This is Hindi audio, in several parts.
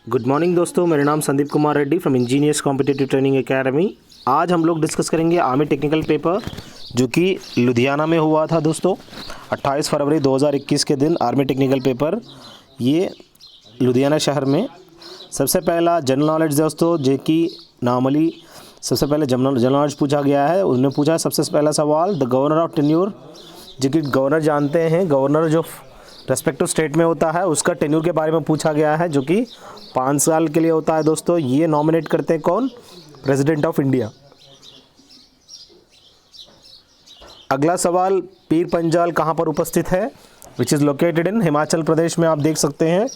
गुड मॉर्निंग दोस्तों, मेरा नाम Sandeep Kumar Reddy from engineers competitive training academy. आज हम लोग डिस्कस करेंगे आर्मी टेक्निकल पेपर जो कि लुधियाना में हुआ था दोस्तों। 28 फरवरी 2021 के दिन आर्मी टेक्निकल पेपर ये लुधियाना शहर में। सबसे पहला जनरल नॉलेज दोस्तों, जो कि नॉर्मली सबसे पहले जनरल नॉलेज पूछा गया है। उन्होंने पूछा सबसे पहला सवाल, द गवर्नर ऑफ टेन्योर, जो कि गवर्नर जानते हैं, गवर्नर जो रेस्पेक्टिव स्टेट में होता है उसका टेन्योर के बारे में पूछा गया है, जो कि 5 साल के लिए होता है दोस्तों। ये नॉमिनेट करते हैं कौन? President of India. अगला सवाल, पीर पंजाल कहाँ पर उपस्थित है? Which is located in Himachal Pradesh में। आप देख सकते हैं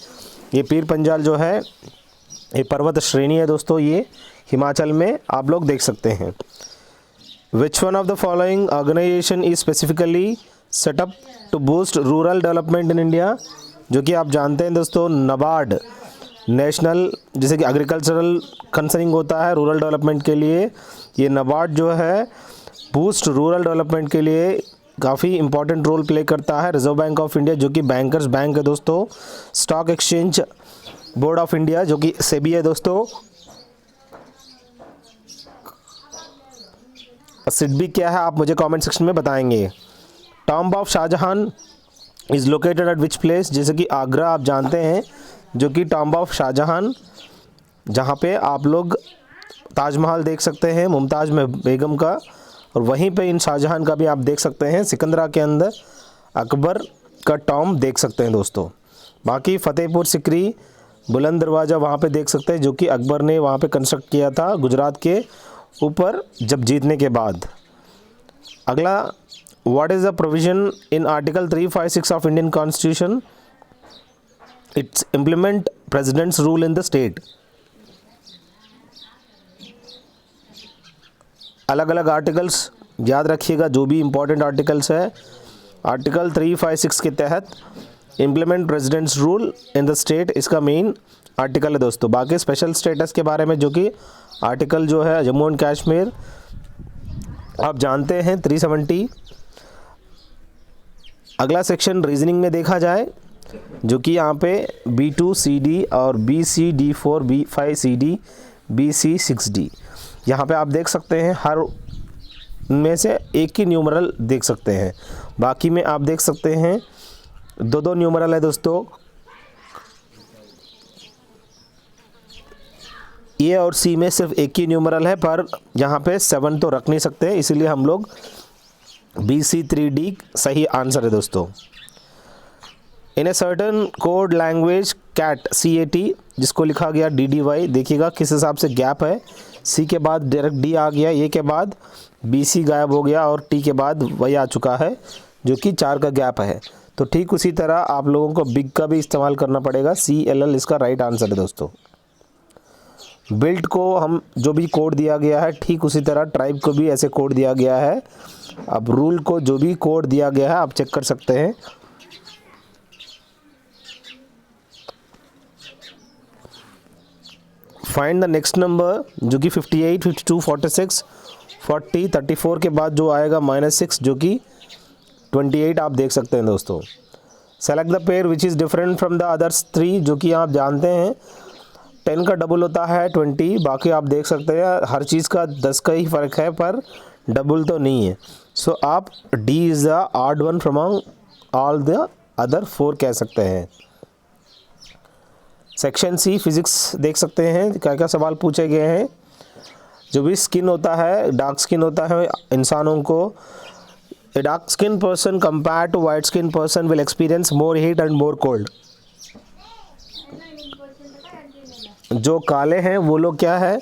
ये पीर पंजाल जो है ये पर्वत श्रेणी है दोस्तों, ये हिमाचल में आप लोग देख सकते हैं। Which one of the following organization is specifically set up to boost rural development in India? जो कि आप जानते हैं दोस्तों, नबार्ड, नेशनल, जैसे कि एग्रीकल्चरल कंसर्निंग होता है रूरल डेवलपमेंट के लिए। ये नबार्ड जो है बूस्ट रूरल डेवलपमेंट के लिए काफ़ी इंपॉर्टेंट रोल प्ले करता है। रिजर्व बैंक ऑफ इंडिया जो कि बैंकर्स बैंक है दोस्तों। Stock exchange board of India जो कि सेबी है दोस्तों। सिडबी क्या है आप मुझे कमेंट सेक्शन में बताएंगे। Tomb of Shahjahan is located at which place? जैसे कि आगरा आप जानते हैं, जो कि टॉम्ब ऑफ शाहजहां, जहाँ पे आप लोग ताजमहल देख सकते हैं मुमताज़ में बेगम का, और वहीं पे इन शाहजहां का भी आप देख सकते हैं। सिकंदरा के अंदर अकबर का टॉम्ब देख सकते हैं दोस्तों। बाकी फतेहपुर सिकरी, बुलंद दरवाज़ा वहाँ पे देख सकते हैं, जो कि अकबर ने वहाँ पे कंस्ट्रक्ट किया था गुजरात के ऊपर जब जीतने के बाद। अगला, what is the provision in article 356 of Indian constitution? It's implement presidents rule in the state. अलग अलग आर्टिकल्स याद रखिएगा, जो भी इंपॉर्टेंट आर्टिकल्स है। आर्टिकल 356 के तहत implement presidents rule in the state इसका मेन आर्टिकल है दोस्तों। बाकी स्पेशल स्टेटस के बारे में जो कि आर्टिकल जो है जम्मू एंड कश्मीर आप जानते हैं 370। अगला सेक्शन रीजनिंग में देखा जाए, जो कि यहाँ पे B2 CD और BC D4 B5 CD BC 6D, यहाँ पे आप देख सकते हैं हर में से एक ही न्यूमरल देख सकते हैं। बाकी में आप देख सकते हैं दो दो न्यूमरल है दोस्तों। ए और सी में सिर्फ एक ही न्यूमरल है, पर यहाँ पे 7 तो रख नहीं सकते, इसीलिए हम लोग BC3D सही आंसर है दोस्तों। In a certain code language cat CAT, जिसको लिखा गया DDY, देखिएगा किस हिसाब से गैप है। C के बाद डायरेक्ट D आ गया, A के बाद BC गायब हो गया और T के बाद वही आ चुका है, जो कि 4 का गैप है। तो ठीक उसी तरह आप लोगों को बिग का भी इस्तेमाल करना पड़ेगा। CLL इसका राइट आंसर है दोस्तों। बिल्ट को हम जो भी कोड दिया गया है, ठीक उसी तरह ट्राइब को भी ऐसे कोड दिया गया है। अब रूल को जो भी कोड दिया गया है आप चेक कर सकते हैं। फाइंड द नेक्स्ट नंबर, जो कि 58, 52, 46, 40, 34 के बाद जो आएगा -6, जो कि 28 आप देख सकते हैं दोस्तों। Select the pair which is different from the others 3, जो कि आप जानते हैं 10 का डबल होता है 20। बाकी आप देख सकते हैं हर चीज़ का 10 का ही फ़र्क है, पर डबल तो नहीं है। सो आप D is the odd one from all the other 4 कह सकते हैं। सेक्शन C फिज़िक्स देख सकते हैं क्या क्या सवाल पूछे गए हैं। जो भी स्किन होता है, डार्क स्किन होता है इंसानों को, a dark skin person compare to white skin person will experience more heat and more cold. जो काले हैं वो लोग क्या है,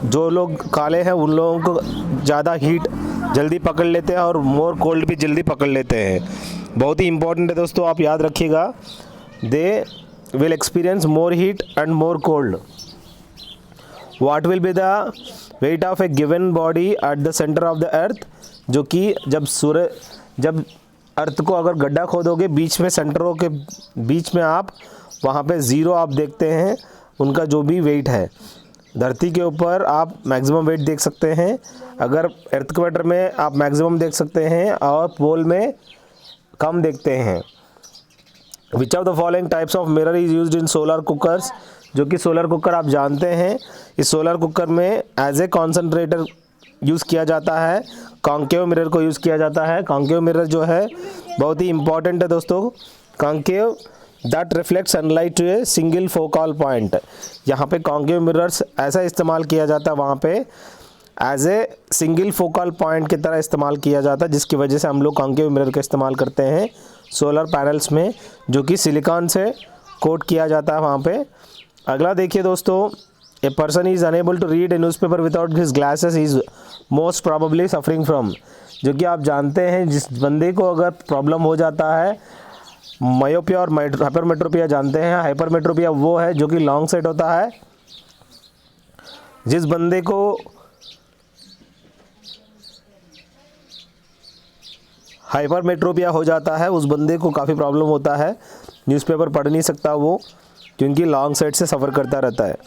जो लोग काले हैं उन लोगों को ज़्यादा हीट जल्दी पकड़ लेते हैं और मोर कोल्ड भी जल्दी पकड़ लेते हैं। बहुत ही इंपॉर्टेंट है दोस्तों, आप याद रखिएगा। They will experience more heat and more cold. What will be the weight of A given body at the centre of the earth? जो कि जब अर्थ को अगर गड्ढा खोदोगे, बीच में सेंटरों के बीच में आप वहाँ पे 0 आप देखते हैं उनका जो भी वेट है। धरती के ऊपर आप मैक्सिमम वेट देख सकते हैं, अगर एर्थक्वेटर में आप मैक्सिमम देख सकते हैं और पोल में कम देखते हैं। विच of the following types of mirror is used in solar cookers, जो कि सोलर कुकर आप जानते हैं, इस सोलर कुकर में एज ए कॉन्सेंट्रेटर यूज़ किया जाता है, कॉन्केव मिरर को यूज़ किया जाता है। कॉन्केव मिरर जो है बहुत ही इंपॉर्टेंट है दोस्तों। Concave that reflect sunlight to a single focal point, यहाँ पे कॉन्केव मिरर्स ऐसा इस्तेमाल किया जाता है, वहाँ पे as a single focal point की तरह इस्तेमाल किया जाता है, जिसकी वजह से हम लोग कॉन्केव मिरर का इस्तेमाल करते हैं सोलर पैनल्स में, जो कि सिलिकॉन से कोट किया जाता है वहाँ पे। अगला देखिए दोस्तों, a person is unable to read a newspaper without his glasses is most probably suffering from, जो कि आप जानते हैं जिस बंदे को अगर प्रॉब्लम हो जाता है मायोपिया और हाइपरमेट्रोपिया जानते हैं। हाइपरमेट्रोपिया वो है जो कि लॉन्ग साइट होता है। जिस बंदे को हाइपरमेट्रोपिया हो जाता है उस बंदे को काफ़ी प्रॉब्लम होता है, न्यूज़पेपर पढ़ नहीं सकता वो, क्योंकि लॉन्ग साइड से सफ़र करता रहता है।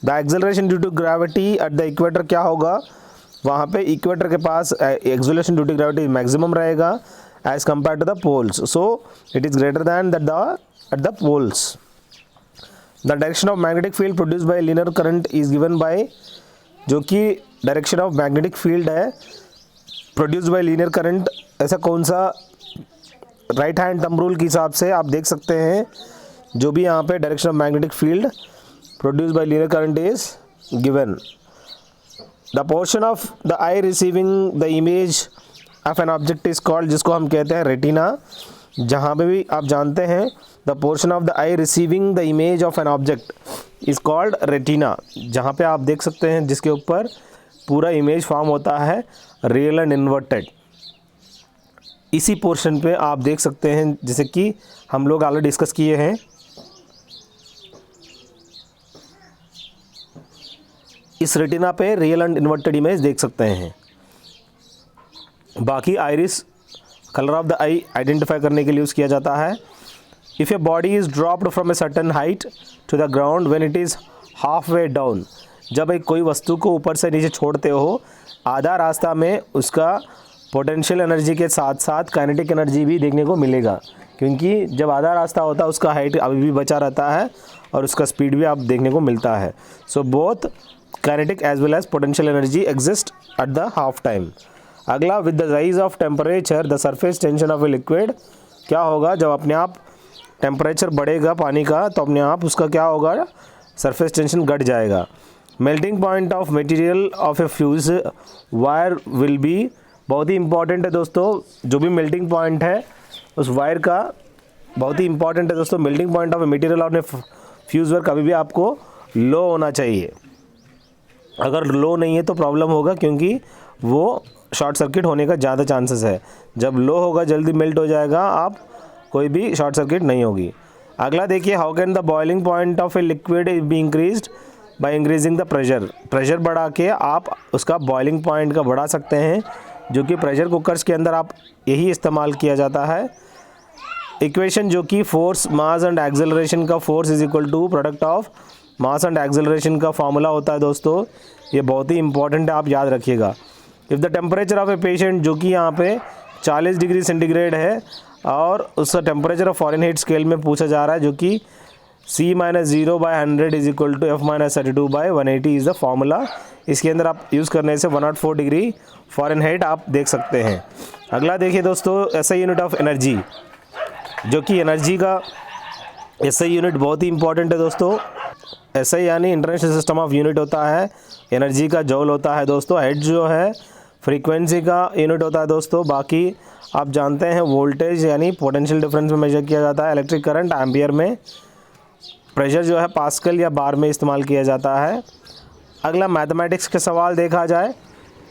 The acceleration due to gravity at the equator क्या होगा, वहाँ पे इक्वेटर के पास acceleration due to gravity maximum रहेगा as compared to the poles, so it is greater than at the poles. The direction of magnetic field produce by linear current is given by, जो कि डायरेक्शन ऑफ मैग्नेटिक फील्ड है प्रोड्यूस बाय लीनियर करंट, ऐसा कौन सा राइट हैंड थंब रूल के हिसाब से आप देख सकते हैं, जो भी यहाँ पे direction of magnetic field produce by linear current is given. The portion of the I receiving the image of an object is called, जिसको हम कहते हैं रेटिना। जहाँ पे भी आप जानते हैं the portion of the I receiving the image of an object is called retina, जहाँ पे आप देख सकते हैं जिसके ऊपर पूरा इमेज फॉर्म होता है रियल एंड इन्वर्टेड। इसी पोर्शन पे आप देख सकते हैं, जैसे कि हम लोग ऑलरेडी डिस्कस किए हैं, इस रेटिना पे रियल एंड इन्वर्टेड इमेज देख सकते हैं। बाकी iris colour of the eye identify करने के लिए यूज़ किया जाता है। If a body is dropped from a certain height to the ground when it is half way down, जब एक कोई वस्तु को ऊपर से नीचे छोड़ते हो, आधा रास्ता में उसका पोटेंशियल एनर्जी के साथ साथ काइनेटिक एनर्जी भी देखने को मिलेगा, क्योंकि जब आधा रास्ता होता है उसका हाइट अभी भी बचा रहता है और उसका स्पीड भी आप देखने को मिलता है। So both kinetic as well as potential energy exist at the half time. अगला, with the rise of temperature the surface tension of a liquid, क्या होगा जब अपने आप टेम्परेचर बढ़ेगा पानी का तो अपने आप उसका क्या होगा, सरफेस टेंशन घट जाएगा। Melting point of material of A fuse wire will be, बहुत ही इंपॉर्टेंट है दोस्तों, जो भी मेल्टिंग पॉइंट है उस वायर का बहुत ही इंपॉर्टेंट है दोस्तों। Melting point of a material of A fuse wire कभी भी आपको लो होना चाहिए, अगर लो नहीं है तो प्रॉब्लम होगा, क्योंकि वो शॉर्ट सर्किट होने का ज़्यादा चांसेस है। जब लो होगा जल्दी मेल्ट हो जाएगा, आप कोई भी शॉर्ट सर्किट नहीं होगी। अगला देखिए, how can the boiling point of a liquid be increased by increasing the pressure, pressure बढ़ा के आप उसका बॉइलिंग पॉइंट का बढ़ा सकते हैं, जो कि प्रेशर कुकर्स के अंदर आप यही इस्तेमाल किया जाता है। इक्वेशन जो कि फोर्स मास एंड एक्सेलरेशन का, force is equal to product of mass and acceleration का फार्मूला होता है दोस्तों, ये बहुत ही इंपॉर्टेंट है, आप याद रखिएगा। If the temperature of a patient, जो कि यहाँ पे 40 डिग्री सेंटीग्रेड है और उसका टेम्परेचर ऑफ फ़ारेनहाइट स्केल में पूछा जा रहा है, जो कि C-0/100 is equal to F-32/180 is the formula. इसके अंदर आप यूज़ करने से 104 डिग्री फ़ारेनहाइट आप देख सकते हैं। अगला देखिए दोस्तों, एसआई यूनिट ऑफ एनर्जी, जो कि एनर्जी का एसआई यूनिट बहुत ही इंपॉर्टेंट है दोस्तों। एसआई यानी इंटरनेशनल सिस्टम ऑफ यूनिट होता है, एनर्जी का जौल होता है दोस्तों। हेड जो है फ्रीक्वेंसी का यूनिट होता है दोस्तों। बाकी आप जानते हैं वोल्टेज यानी पोटेंशियल डिफरेंस में मेजर किया जाता है, इलेक्ट्रिक करंट एम्पियर में, प्रेशर जो है पास्कल या बार में इस्तेमाल किया जाता है। अगला मैथमेटिक्स के सवाल देखा जाए,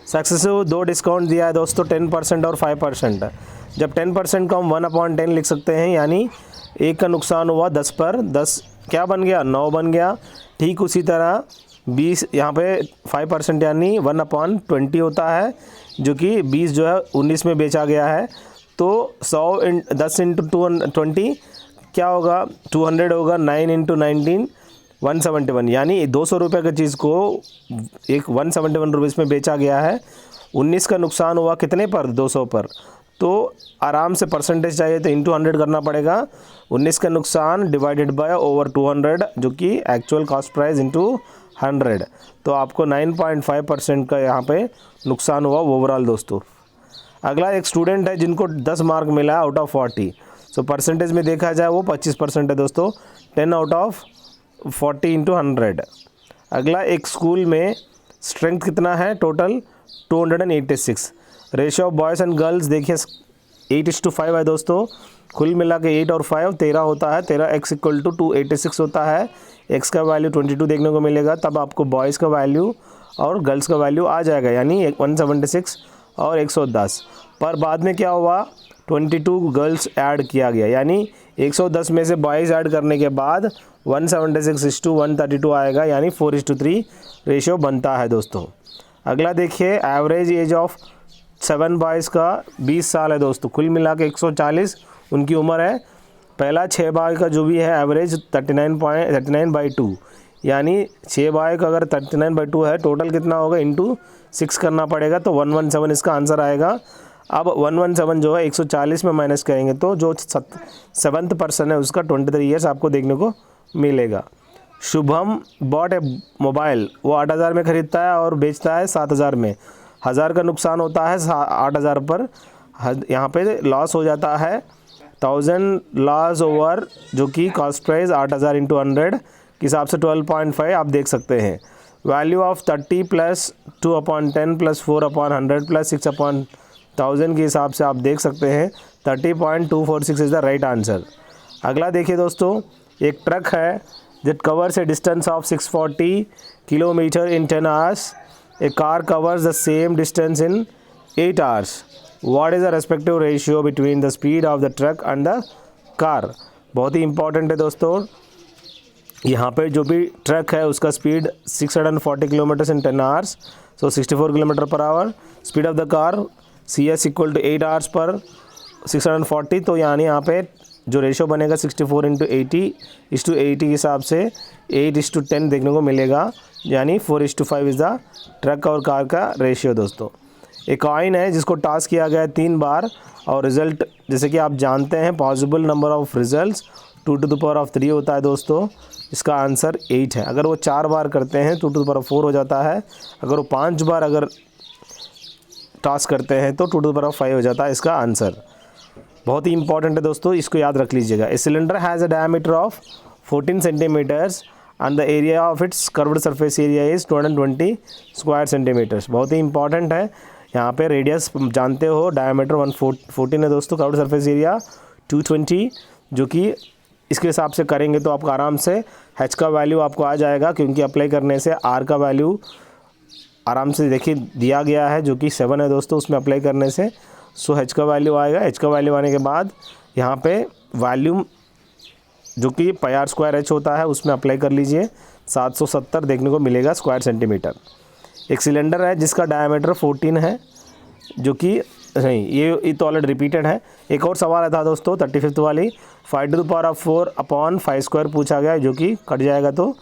सक्सेसिव 2 डिस्काउंट दिया है दोस्तों, 10% और 5%। जब 10% को हम 1/10 लिख सकते हैं, यानी एक का नुकसान हुआ 10 पर, 10 क्या बन गया, 9 बन गया। ठीक उसी तरह 20 यहाँ पे 5% यानी 1/20 होता है, जो कि 20 जो है 19 में बेचा गया है। तो 10 × 220 क्या होगा, 200 होगा, 9 × 19 171, यानी 200 रुपये की चीज़ को एक 171 रुपीज़ में बेचा गया है। 19 का नुकसान हुआ कितने पर, 200 पर। तो आराम से परसेंटेज चाहिए तो इंटू 100 करना पड़ेगा। 19 का नुकसान डिवाइडेड बाय ओवर 200 जो कि एक्चुअल कॉस्ट प्राइस इंटू 100, तो आपको 9.5% का यहाँ पे नुकसान हुआ ओवरऑल दोस्तों। अगला एक स्टूडेंट है जिनको 10 मार्क मिला है आउट ऑफ 40, सो परसेंटेज में देखा जाए वो 25% है दोस्तों, 10 आउट ऑफ 40 इंटू 100। अगला एक स्कूल में स्ट्रेंथ कितना है total 286, ratio of boys and girls देखिए 8:5 है दोस्तों, कुल मिला के 8 और 5 13 होता है, 13 x इक्वल टू 286 होता है, x का वैल्यू 22 देखने को मिलेगा, तब आपको बॉयज़ का वैल्यू और गर्ल्स का वैल्यू आ जाएगा, यानी 176 और 110। पर बाद में क्या हुआ 22 गर्ल्स ऐड किया गया, यानी 110 में से बॉयज़ ऐड करने के बाद 176:132 आएगा, यानी 4:3 रेशियो बनता है दोस्तों। अगला देखिए एवरेज एज ऑफ 7 बॉयज़ का 20 साल है दोस्तों, कुल मिला के 140 उनकी उम्र है। पहला 6 बॉय का जो भी है एवरेज 39/2, यानी 6 बॉय का अगर 39/2 है, टोटल कितना होगा इंटू 6 करना पड़ेगा, तो 117 इसका आंसर आएगा। अब 117 जो है 140 में माइनस करेंगे तो जो 7th पर्सन है उसका 23 ईयर्स आपको देखने को मिलेगा। शुभम बॉट ए मोबाइल, वो 8,000 में ख़रीदता है और बेचता है 7,000 में, 1,000 का नुकसान होता है 8,000 पर, यहाँ पे लॉस हो जाता है 1000 लॉस ओवर जो कि कॉस्ट प्राइस 8,000 इंटू 100 के हिसाब से 12.5 आप देख सकते हैं। Value of 30 plus 2/10 plus 4/100 plus 6/1000 के हिसाब से आप देख सकते हैं 30.246 इज़ द राइट आंसर। अगला देखिए दोस्तों, एक ट्रक है that covers a distance of 640 kilometer in 10 hours. A car covers the same distance in 8 hours. What is the respective ratio between the speed of the truck and the car? बहुत ही इंपॉर्टेंट है दोस्तों। यहाँ पे जो भी ट्रक है उसका speed 640 kilometre in 10 hours, so 64 kilometre per hour. Speed of the car CS equal to 8 hours per 640, तो यानी यहाँ पे जो रेशो बनेगा 64 इंटू 80:80 के हिसाब से 8:10 देखने को मिलेगा, यानी 4:5 इज़ द ट्रक और कार का रेशियो दोस्तों। एक कॉइन है जिसको टॉस किया गया है 3 बार और रिज़ल्ट जैसे कि आप जानते हैं पॉसिबल नंबर ऑफ रिजल्ट्स 2⁻³ होता है दोस्तों, इसका आंसर 8 है। अगर वो 4 बार करते हैं 2⁻4 हो जाता है, अगर वो 5 बार अगर टॉस करते हैं तो 2⁻5 हो जाता है इसका आंसर। बहुत ही इंपॉर्टेंट है दोस्तों, इसको याद रख लीजिएगा। A cylinder has a diameter of 14 centimetres and the area of its curved surface area is 220 square centimetres. बहुत ही इंपॉर्टेंट है, यहाँ पे रेडियस जानते हो, डायमीटर 114 है दोस्तों, कर्व्ड सरफेस एरिया 220, जो कि इसके हिसाब से करेंगे तो आपको आराम से h का वैल्यू आपको आ जाएगा, क्योंकि अप्लाई करने से r का वैल्यू आराम से देखिए दिया गया है जो कि 7 है दोस्तों, उसमें अप्लाई करने से सो h का वैल्यू आएगा। h का वैल्यू आने के बाद यहाँ पे वॉल्यूम जो कि πr² होता है उसमें अप्लाई कर लीजिए, 770 देखने को मिलेगा स्क्वायर सेंटीमीटर। एक सिलेंडर है जिसका डायमीटर 14 है, जो कि नहीं ये तो ऑलरेडी रिपीटेड है। एक और सवाल था दोस्तों 35th वाली, 5⁴/5² पूछा गया है, जो कि कट जाएगा तो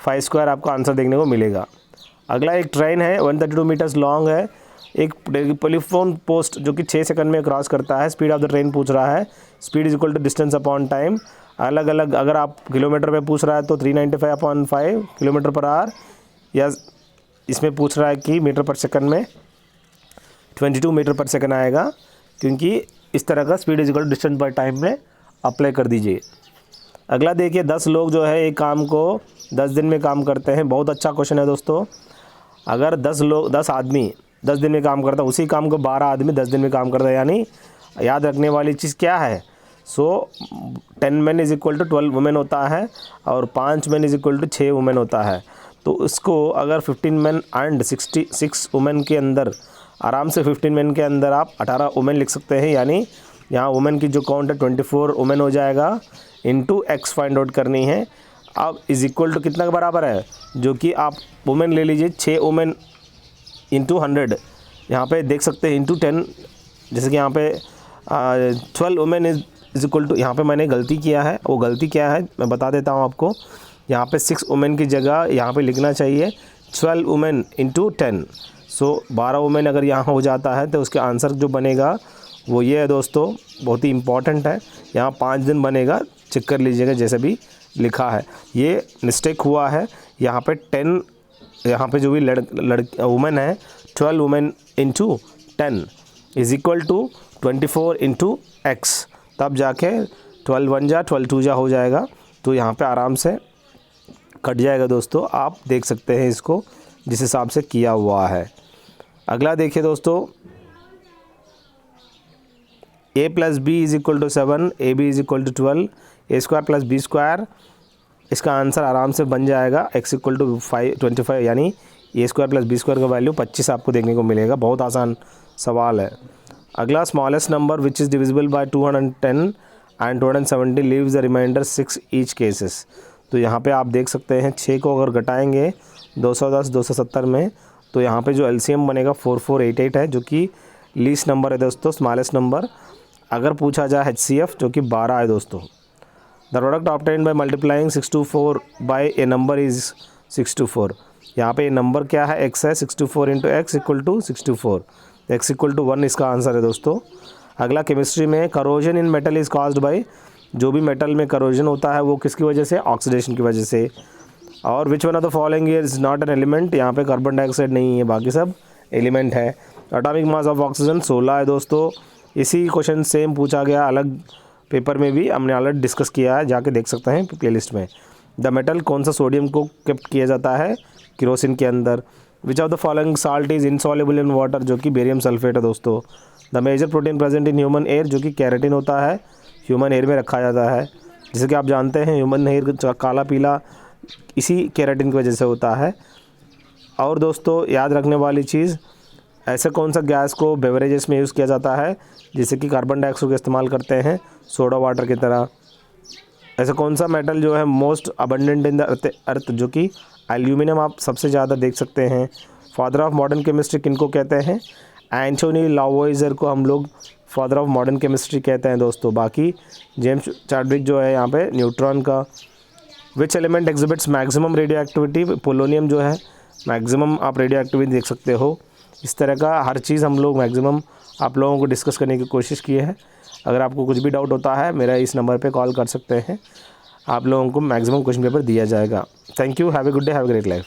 5² आपका आंसर देखने को मिलेगा। अगला एक ट्रेन है 132 मीटर्स लॉन्ग है, एक टेलीफोन पोस्ट जो कि 6 सेकंड में क्रॉस करता है। स्पीड ऑफ द ट्रेन पूछ रहा है, speed is equal to distance upon time. अलग अलग अगर आप किलोमीटर पे पूछ रहा है तो 395/5 किलोमीटर पर आवर, या इसमें पूछ रहा है कि मीटर पर सेकंड में 22 मीटर पर सेकंड आएगा, क्योंकि इस तरह का speed is equal to distance by time में अप्लाई कर दीजिए। अगला देखिए 10 लोग जो है एक काम को 10 दिन में काम करते हैं। बहुत अच्छा क्वेश्चन है दोस्तों। अगर 10 आदमी 10 दिन में काम करता है, उसी काम को 12 आदमी 10 दिन में काम करता है, यानी याद रखने वाली चीज़ क्या है, 10 man is equal to 12 women होता है और 5 man is equal to 6 women होता है। तो उसको अगर 15 मैन एंड 66 वुमेन के अंदर आराम से 15 मैन के अंदर आप 18 वुमेन लिख सकते हैं, यानी यहाँ वुमेन की जो काउंट है 24 वुमेन हो जाएगा, इंटू x फाइंड आउट करनी है। अब इज़ इक्वल टू कितना के बराबर है, जो कि आप वुमेन ले लीजिए 6 वुमेन इंटू 100, यहाँ पे देख सकते हैं इंटू 10, जैसे कि यहाँ पे 12 वुमेन इज़ इक्वल टू, यहाँ पे मैंने गलती किया है, वो गलती क्या है मैं बता देता हूँ आपको। यहाँ पे 6 वुमेन की जगह यहाँ पे लिखना चाहिए 12 वुमेन इंटू 10, सो 12 वुमेन अगर यहाँ हो जाता है तो उसके आंसर जो बनेगा वो ये है दोस्तों, बहुत ही इम्पॉर्टेंट है। यहाँ 5 दिन बनेगा, चेक कर लीजिएगा जैसे भी लिखा है। ये मिस्टेक हुआ है यहाँ पे 10, यहाँ पे जो भी वुमेन है 12 women into 10 is equal to 24 into x, तब जाके 12 1 जा 12 2 जा हो जाएगा। तो यहाँ पे आराम से कट जाएगा दोस्तों, आप देख सकते हैं इसको जिस हिसाब से किया हुआ है। अगला देखिए दोस्तों, a plus B is equal to 7, A B is equal to 12, A square plus B square, इसका आंसर आराम से बन जाएगा x इक्वल टू 25, यानी A square plus B square का वैल्यू 25 आपको देखने को मिलेगा। बहुत आसान सवाल है। अगला, smallest number which is divisible by 210 and 270 leaves the remainder 6 each cases. तो यहाँ पे आप देख सकते हैं 6 को अगर घटाएंगे 210 270 में, तो यहाँ पे जो एलसीएम बनेगा 4488 है, जो कि लीस्ट नंबर है दोस्तों, स्मॉलेस्ट नंबर। अगर पूछा जाए HCF जो कि 12 है दोस्तों। The product obtained by multiplying 624 by a number is 624। यहाँ पे नंबर क्या है, x है, 624 into x equal to 624, x equal to 1 इसका आंसर है दोस्तों। अगला, केमिस्ट्री में corrosion in metal is caused by, जो भी मेटल में करोजन होता है वो किसकी वजह से, ऑक्सीडेशन की वजह से। और विच one of the following is not an element, यहाँ पे कार्बन डाइऑक्साइड नहीं है, बाकी सब एलिमेंट है। एटॉमिक मास ऑफ ऑक्सीजन 16 है दोस्तों। इसी क्वेश्चन सेम पूछा गया अलग पेपर में भी, हमने ऑलरेडी डिस्कस किया है, जाके देख सकते हैं प्लेलिस्ट में। द मेटल, कौन सा सोडियम को केप्ट किया जाता है केरोसिन के अंदर। Which of the following salt is insoluble in water, जो कि बेरियम सल्फेट है दोस्तों। The major protein present in human hair, जो कि कैरेटिन होता है, ह्यूमन एयर में रखा जाता है। जैसे कि आप जानते हैं ह्यूमन एयर काला पीला इसी कैरेटिन की वजह से होता है। और दोस्तों याद रखने वाली चीज़, ऐसे कौन सा गैस को बेवरेजेस में यूज़ किया जाता है, जैसे कि कार्बन डाइऑक्साइड का इस्तेमाल करते हैं सोडा वाटर की तरह। ऐसा कौन सा मेटल जो है most abundant in the earth, जो कि एल्यूमिनियम आप सबसे ज़्यादा देख सकते हैं। फादर ऑफ मॉडर्न केमिस्ट्री किनको कहते हैं, एंथोनी लावोइजर को हम लोग फादर ऑफ मॉडर्न केमिस्ट्री कहते हैं दोस्तों। बाकी जेम्स चैडविक जो है यहाँ पे न्यूट्रॉन का। Which element exhibits maximum radio activity, polonium जो है मैक्सिमम आप रेडियो एक्टिविटी देख सकते हो। इस तरह का हर चीज़ हम लोग मैक्सिमम आप लोगों को डिस्कस करने की कोशिश की है। अगर आपको कुछ भी डाउट होता है मेरा इस नंबर पे कॉल कर सकते हैं, आप लोगों को मैक्सिमम क्वेश्चन पेपर दिया जाएगा। Thank you, have a good day, have a great life.